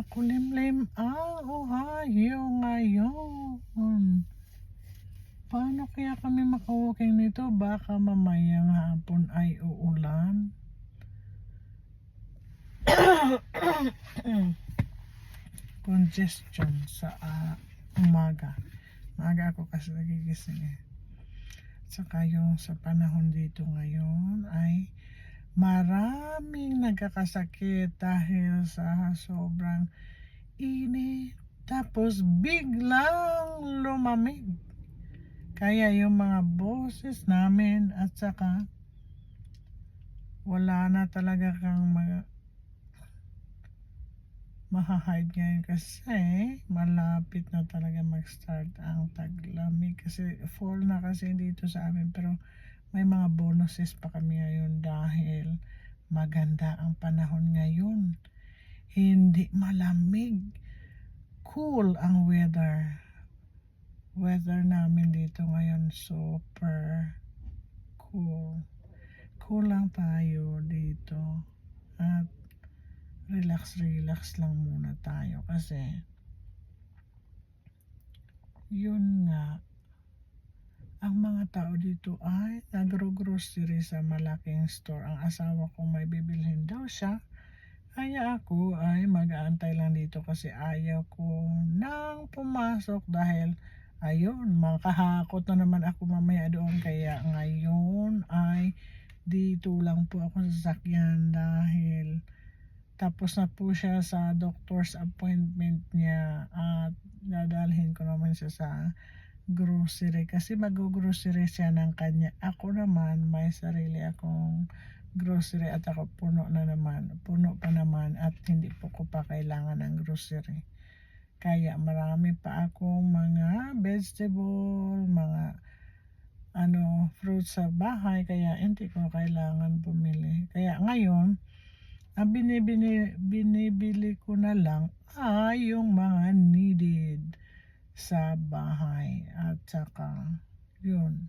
Makulimlim ang Ohio ngayon. Paano kaya kami makawalking nito? Baka mamayang hapon ay uulan. Congestion sa umaga. Maaga ako kasi nagigising eh. Saka yung sa panahon dito ngayon ay maraming nagkakasakit dahil sa sobrang init. Tapos biglang lumamig. Kaya yung mga boses namin at saka wala na talaga kang mahahide ngayon kasi malapit na talaga mag-start ang taglamig kasi fall na kasi dito sa amin, pero may mga bonuses pa kami ngayon dahil maganda ang panahon ngayon. Hindi malamig, cool ang weather namin dito ngayon, super cool lang tayo dito at relax lang muna tayo kasi yun nga, ang mga tao dito ay nagro-grocery sa malaking store. Ang asawa ko may bibilhin daw siya, kaya ako ay mag-aantay lang dito kasi ayaw ko nang pumasok dahil ayun, makahakot na naman ako mamaya doon. Kaya ngayon ay dito lang po ako sa sasakyan dahil tapos na po siya sa doctor's appointment niya at dadalhin ko naman siya sa grocery kasi mag-grocery siya ng kanya. Ako naman may sarili akong grocery at ako puno pa naman at hindi po ko pa kailangan ng grocery. Kaya marami pa akong mga vegetable, mga fruits sa bahay, kaya hindi ko kailangan bumili. Kaya ngayon ang binibili ko na lang ay yung mga needed sa bahay at saka yun.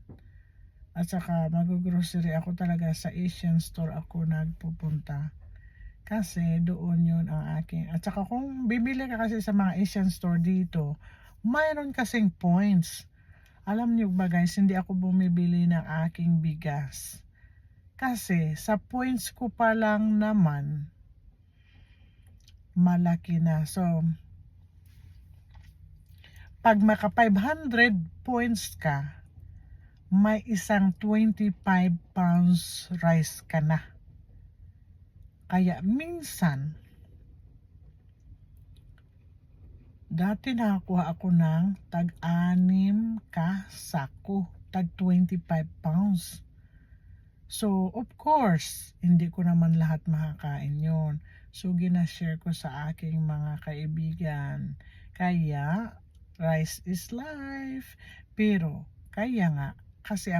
At saka mag-grocery ako talaga sa Asian store ako nagpupunta. Kasi doon yun ang aking. At saka kung bibili ka kasi sa mga Asian store dito, mayroon kasing points. Alam niyo ba guys, hindi ako bumibili ng aking bigas. Kasi sa points ko pa lang naman, malaki na. So, pag maka 500 points ka, may isang 25 pounds rice ka na. Kaya minsan, dati nakakuha ako ng tag-6 ka sako, tag 25 pounds. So, of course, hindi ko naman lahat makakain yon. So, ginashare ko sa aking mga kaibigan. Kaya, rice is life. Pero, kaya nga, kasi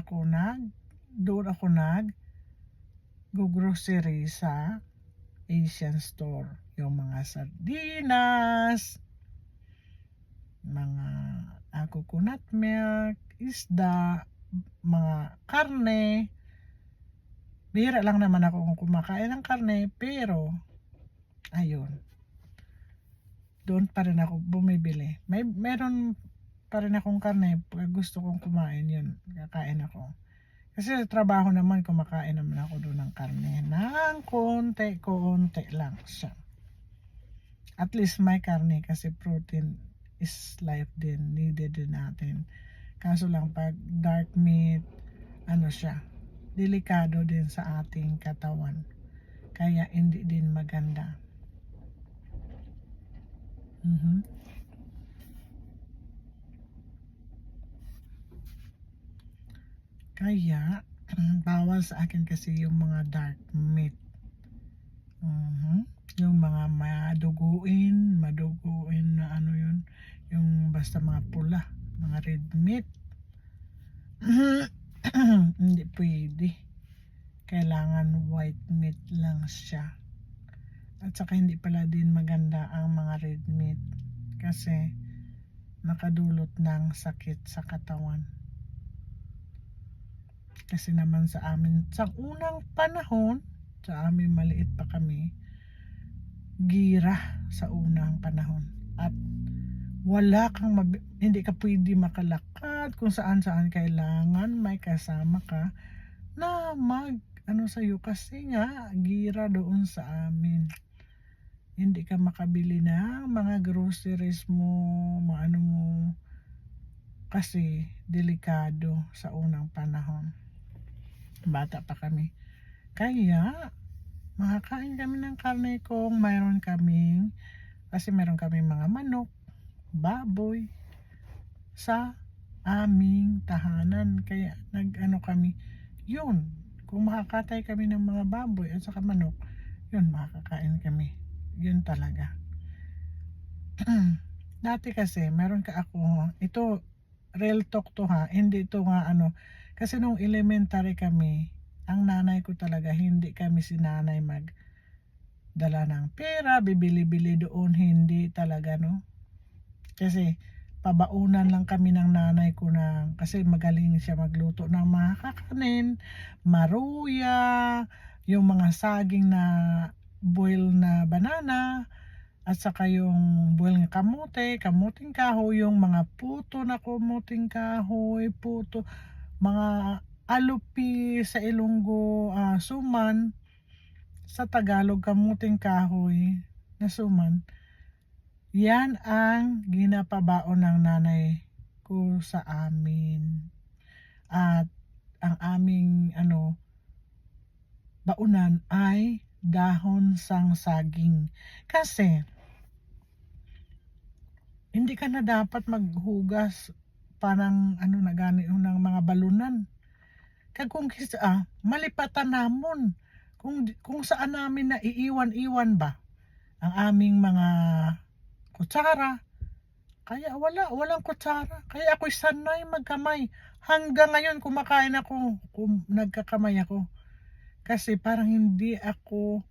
doon ako go-grocery sa Asian store. Yung mga sardinas, mga coconut milk, isda, mga karne. Bihira lang naman ako kung kumakain ng karne, pero ayun, doon pa rin ako bumibili. Meron pa rin akong karne, pag gusto kong kumain yun, kakain ako. Kasi sa trabaho naman, kumakain naman ako doon ng karne ng konti lang siya. At least may karne kasi protein is life din, needed din natin. Kaso lang pag dark meat, siya, delikado din sa ating katawan. Kaya hindi din maganda. Kaya bawal sa akin kasi yung mga dark meat. Yung mga maduguin na yun, yung basta mga pula, mga red meat. Hindi pwede. Kailangan white meat lang siya. At saka hindi pala din maganda ang mga red meat kasi nakadulot ng sakit sa katawan. Kasi naman sa amin, sa unang panahon, sa amin maliit pa kami, gira sa unang panahon. At hindi ka pwede makalakad kung saan-saan, kailangan may kasama ka na ano sa'yo kasi nga gira doon sa amin. Hindi ka makabili ng mga groceries mo, maano mo, kasi delikado sa unang panahon. Bata pa kami. Kaya makakain kami ng karne kung meron kaming mga manok, baboy sa aming tahanan. Kaya nag-ano kami, yun, kung makakatay kami ng mga baboy at saka manok, yun, makakain kami. Yun talaga. Dati kasi meron ito real talk to ha, hindi to nga ano, kasi nung elementary kami, ang nanay ko talaga, hindi kami sinanay magdala ng pera, bibili-bili doon, hindi talaga, no? Kasi pabaunan lang kami ng nanay ko kasi magaling siya magluto ng mga kakanin, maruya, yung mga saging na boil na banana, at saka yung boil ng kamuting kahoy, yung mga puto na kamuting kahoy, mga alupi sa Ilonggo, suman, sa Tagalog kamuting kahoy na suman. Yan ang ginapabaon ng nanay ko sa amin. At ang aming baunan ay dahon sang saging. Kasi hindi ka na dapat maghugas parang na gani ng mga balunan. Kag kung malipatan namon kung saan namin na iiwan-iwan ba ang aming mga kutsara. Kaya walang kutsara. Kaya ako'y sanay magkamay. Hanggang ngayon kumakain ako, nagkakamay ako. Kasi parang hindi ako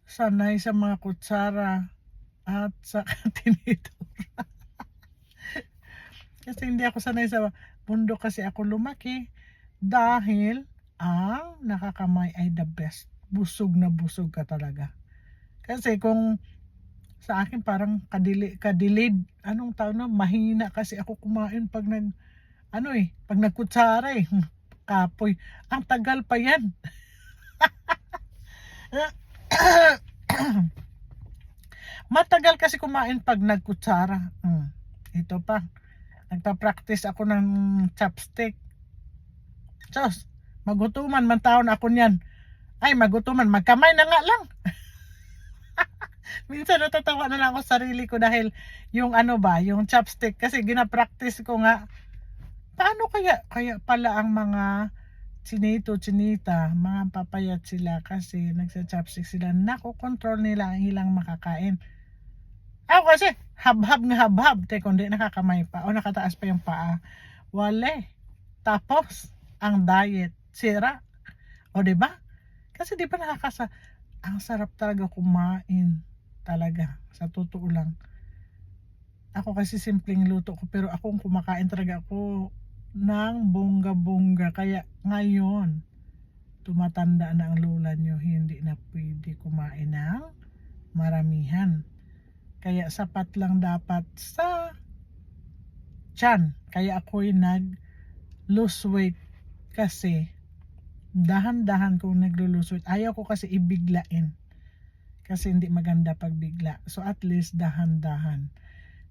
sanay sa mga kutsara at sa tinidora. Kasi hindi ako sanay sa bundok kasi ako lumaki. Dahil ang nakakamay ay the best. Busog na busog ka talaga. Kasi kung sa akin parang kadilid, anong tawag na, mahina kasi ako kumain pag pag nagkutsara kapoy. Ang tagal pa yan. Matagal kasi kumain pag nagkutsara. Ito pa, nagpa-practice ako ng chopstick. Sos, magutuman man taon ako niyan. Ay, magutuman, magkamay na nga lang. Minsan natatawa na lang ako sarili ko dahil yung yung chopstick, kasi gina-practice ko nga. Paano kaya pala ang mga chinita, mga papayat sila kasi nagsa-chopstick sila, nakokontrol nila ang ilang makakain. Ako kasi habhab nga habhab, kundi nakakamay pa o nakataas pa yung paa. Wale. Tapos ang diet sira. O di ba? Kasi di ba ang sarap talaga kumain talaga, sa totoo lang. Ako kasi simpleng luto ko, pero akong kumakain talaga ako ng bongga-bongga. Kaya ngayon tumatanda na ang lola nyo, hindi na pwede kumain ng maramihan. Kaya sapat lang dapat sa tiyan. Kaya ako'y nag-lose weight kasi dahan-dahan kung naglo-lose weight. Ayaw ko kasi ibiglain. Kasi hindi maganda pag bigla. So at least dahan-dahan.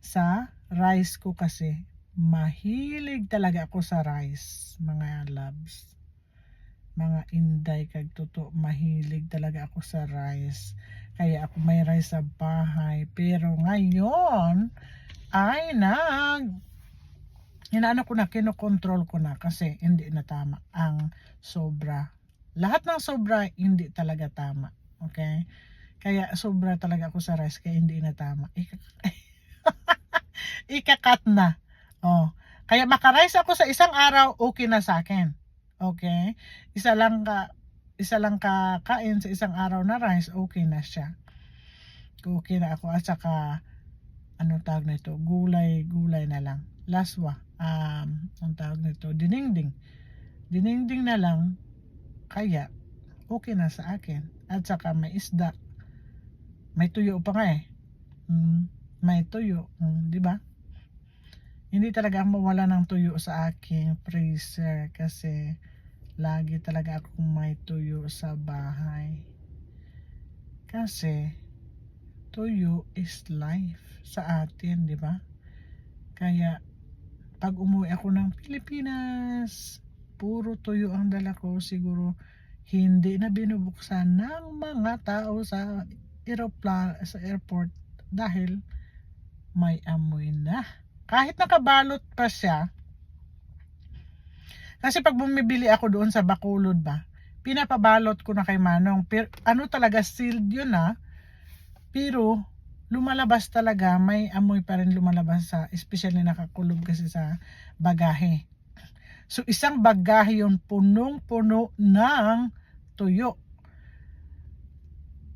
Sa rice ko kasi, mahilig talaga ako sa rice, mga loves. Mga inday kag tuto, mahilig talaga ako sa rice. Kaya ako may rice sa bahay. Pero ngayon ay kinokontrol ko na kasi hindi na tama ang sobra. Lahat ng sobra hindi talaga tama. Okay? Kaya sobra talaga ako sa rice, kaya hindi na tama. Ikakat na. Oh. Kaya maka-rice ako sa isang araw, okay na sa akin. Okay? Isa lang kakain sa isang araw na rice, okay na siya. Okay na ako. At saka tawag nito, gulay na lang. Laswa. Ang tawag nito, dinengding na lang. Kaya okay na sa akin. At saka may isda, May tuyo pa nga eh. May tuyo, 'di ba? Hindi talaga ako mawala ng tuyo sa aking freezer kasi lagi talaga akong may tuyo sa bahay. Kasi tuyo is life sa atin, 'di ba? Kaya pag umuwi ako ng Pilipinas, puro tuyo ang dala ko. Siguro hindi na binubuksan ng mga tao sa sa airport dahil may amoy na. Kahit nakabalot pa siya, kasi pag bumibili ako doon sa Bacolod ba, pinapabalot ko na kay Manong. Pero ano talaga, sealed yun pero lumalabas talaga, may amoy pa rin lumalabas especially nakakulob kasi sa bagahe. So isang bagahe yun, punong-puno ng tuyo.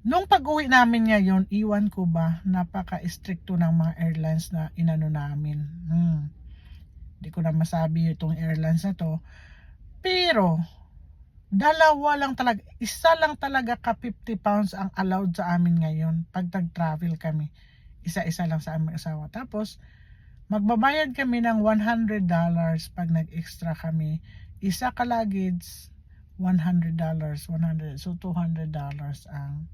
Nung pag-uwi namin ngayon, iwan ko ba, napaka-stricto ng mga airlines na inano namin. Hindi ko na masabi itong airlines na to. Pero, isa lang talaga ka 50 pounds ang allowed sa amin ngayon pag nag-travel kami. Isa-isa lang sa aming asawa. Tapos, magbabayad kami ng $100 pag nag-extra kami. Isa ka luggage, $100. So, $200 ang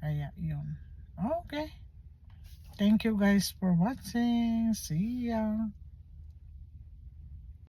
kaya yun. Okay. Thank you guys for watching. See ya.